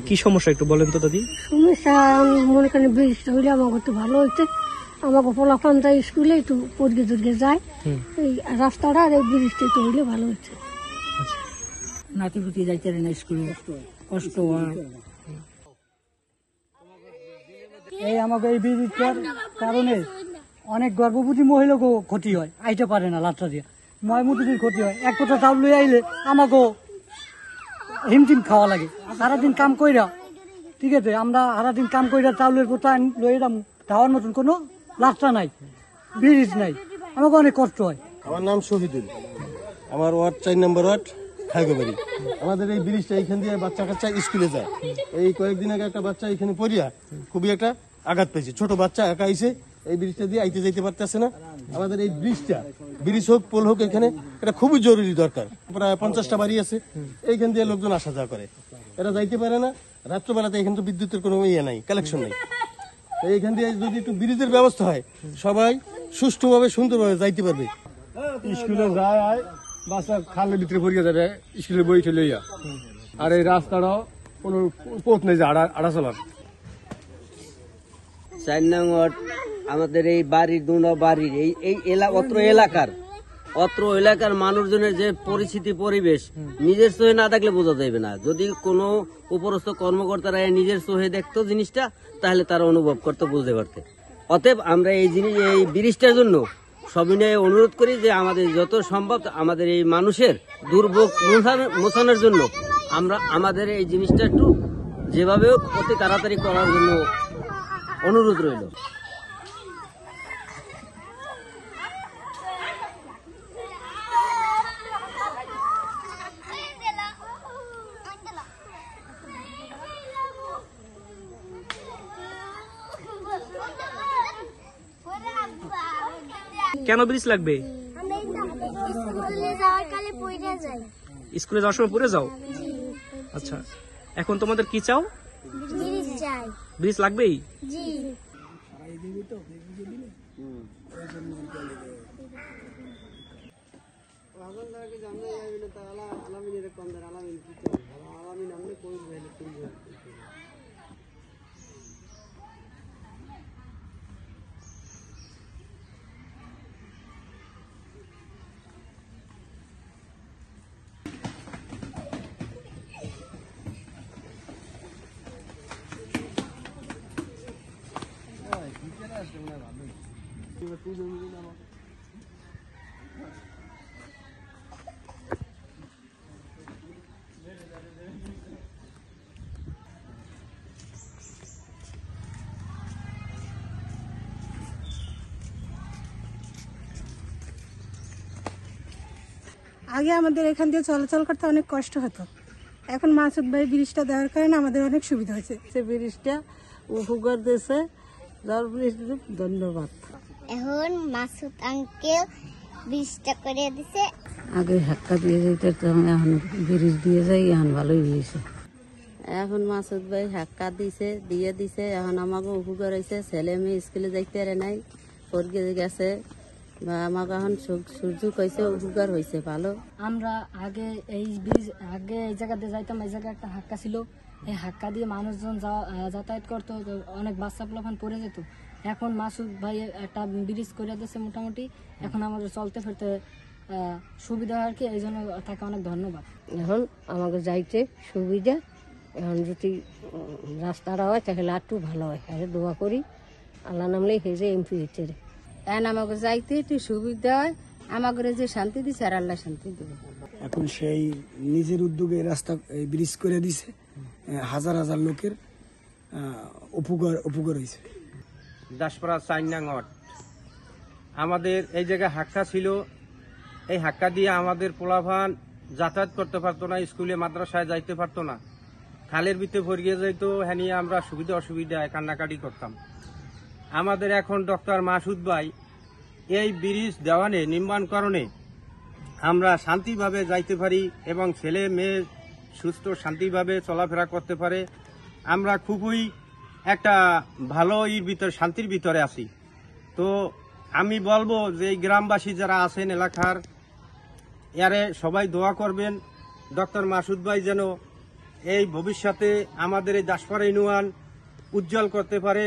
কি সমস্যা একটু বলেন তো দাদি? সমস্যা মনে করেন ব্রিজটা হইলে আমাকে একটু ভালো হইতে, আমাকে পোলাপান যায় স্কুলে একটু পড়গে টুরগে যায়, এই রাস্তাটা আর এই ব্রিজটা একটু হইলে ভালো হচ্ছে। নাতিপুতি যাইতে না স্কুলে, কষ্ট হয়। এই আমাকে এই ব্রিজটার কারণে অনেক গর্ভবতী মহিলাকেও ক্ষতি হয়, আইতে পারে না লাত্রা দিয়ে, ময়মুটির ক্ষতি হয়। এক কথা চাউল লই আইলে আমাকেও হিমটিম খাওয়া লাগে। সারাদিন কাম কইরা, ঠিক আছে, আমরা সারাদিন কাম কইরা চাউলের পোতা লই এলাম, খাওয়ার মতন কোনো লাত্রা নাই, ব্রিজ নাই, আমাকে অনেক কষ্ট হয়। আমার নাম শহীদুল, আমার ওয়ার্ড 4 নম্বর ওয়ার্ড খাইগোবাড়ি। আমাদের এই ব্রিজটা এইখান দিয়ে বাচ্চা কাচ্চা স্কুলে যায়। এই কয়েকদিন আগে একটা বাচ্চা এখানে পড়িয়া খুবই একটা আঘাত পেয়েছে। ছোট বাচ্চা একা আইসে এই ব্রিজটা দিয়ে আইতে যাইতে পারতেছে না। আমাদের এই ব্রিজটা, ব্রিজ হোক পোল হোক, এখানে এটা খুবই জরুরি দরকার। প্রায় 50টা বাড়ি আছে, এইখান দিয়ে লোকজন আসা যাওয়া করে, এরা যাইতে পারে না। রাত্রবেলাতে এখান তো বিদ্যুতের কোনো ইয়ে নাই, কালেকশন নেই। এইখান দিয়ে যদি একটু ব্রিজের ব্যবস্থা হয়, সবাই সুষ্ঠুভাবে সুন্দরভাবে যাইতে পারবে। স্কুলে যায় বাচ্চা খালের ভিতরে পড়িয়ে যাবে স্কুলে বই চলে লইয়া, আর এই রাস্তাটাও কোনো পথ নেই যে আড়া চলার। 4 নং ওয়ার্ড আমাদের এই বাড়ির দুটো বাড়ির এই অত্র এলাকার মানুষজনের যে পরিস্থিতি পরিবেশ নিজের চোখে না দেখলে বোঝা যাবে না। যদি কোনো উপরস্থ কর্মকর্তারা নিজের চোখে দেখতো জিনিসটা, তাহলে তারা অনুভব করতে, বুঝতে পারতে। অতএব আমরা এই ব্রিজটার জন্য সবিনয়ে অনুরোধ করি যে আমাদের যত সম্ভব আমাদের এই মানুষের দুর্ভোগ মোছানোর জন্য আমরা আমাদের এই জিনিসটা একটু যেভাবে অতি তাড়াতাড়ি করার জন্য অনুরোধ রইল। কেন ব্রিজ লাগবে? স্কুলে যাওয়ার সময় পড়ে যাও? আচ্ছা, এখন তোমাদের কি চাও? ব্রিজ লাগবেই। আগে আমাদের এখান দিয়ে চলাচল করতে অনেক কষ্ট হতো, এখন মাসুদ ভাই ব্রিজটা দেওয়ার কারণে আমাদের অনেক সুবিধা হয়েছে। ব্রিজটা উপকার দিয়েছে, ধন্যবাদ। এখন মাসুদ আঙ্কেল ব্রিজটা করে দিছে। আগে ধাক্কা দিয়ে যেতে, এখন ব্রিজ দিয়ে যাই, এখন ভালোই হয়েছে। এখন মাসুদ ভাই ধাক্কা দিয়ে দিছে, এখন আমাকে উপকার হয়েছে। ছেলে মেয়ে স্কুলে যাইতে পারে নাই, পড়ে গেছে, আমাকে এখন সুযোগ হয়েছে, উপকার হয়েছে ভালো। আমরা আগে এই ব্রিজ, আগে এই জায়গাতে যাইতাম, এই জায়গায় একটা হাক্কা ছিল, এই হাক্কা দিয়ে মানুষজন যাতায়াত করতো, অনেক বাচ্চা পোলাপান পড়ে যেত। এখন মাসুদ ভাই একটা ব্রিজ করে দিয়েছে মোটামুটি, এখন আমাদের চলতে ফিরতে সুবিধা আর কি, এই জন্য তাকে অনেক ধন্যবাদ। এখন আমাকে যাইতে সুবিধা, এখন যদি রাস্তাটা হয় তাহলে একটু ভালো হয়, আর দোয়া করি আল্লাহ নামলেই হয়ে যায় এমপি হইতে। এখন আমাকে যাইতে একটু সুবিধা হয়, আমাকে যে শান্তি দিচ্ছে আর আল্লাহ শান্তি দেবে। এখন সেই নিজের উদ্যোগে রাস্তা ব্রিজ করে দিছে, হাজার হাজার লোকের উপকার হয়েছে। দাসপাড়া 4 নং ওয়ার্ড আমাদের এই জায়গায় হাক্কা ছিল, এই হাক্কা দিয়ে আমাদের পোলাভান যাতায়াত করতে পারতো না, স্কুলে মাদ্রাসায় যাইতে পারতো না, খালের ভিতরে ভরিয়ে যাইতো, হ্যাঁ নিয়ে আমরা সুবিধা অসুবিধায় কান্নাকাটি করতাম। আমাদের এখন ডক্টর মাসুদ ভাই এই ব্রিজ দেওয়ানে নির্মাণকরণে আমরা শান্তিভাবে যাইতে পারি এবং ছেলে মেয়ে সুস্থ শান্তিভাবে চলাফেরা করতে পারে। আমরা খুবই একটা ভালো ভিতরে শান্তির ভিতরে আছি। তো আমি বলবো যে এই গ্রামবাসী যারা আছেন এলাকার, এরে সবাই দোয়া করবেন ডক্টর মাসুদ ভাই যেন এই ভবিষ্যতে আমাদের এই দাসপাড়া ইউনিয়ন উজ্জ্বল করতে পারে।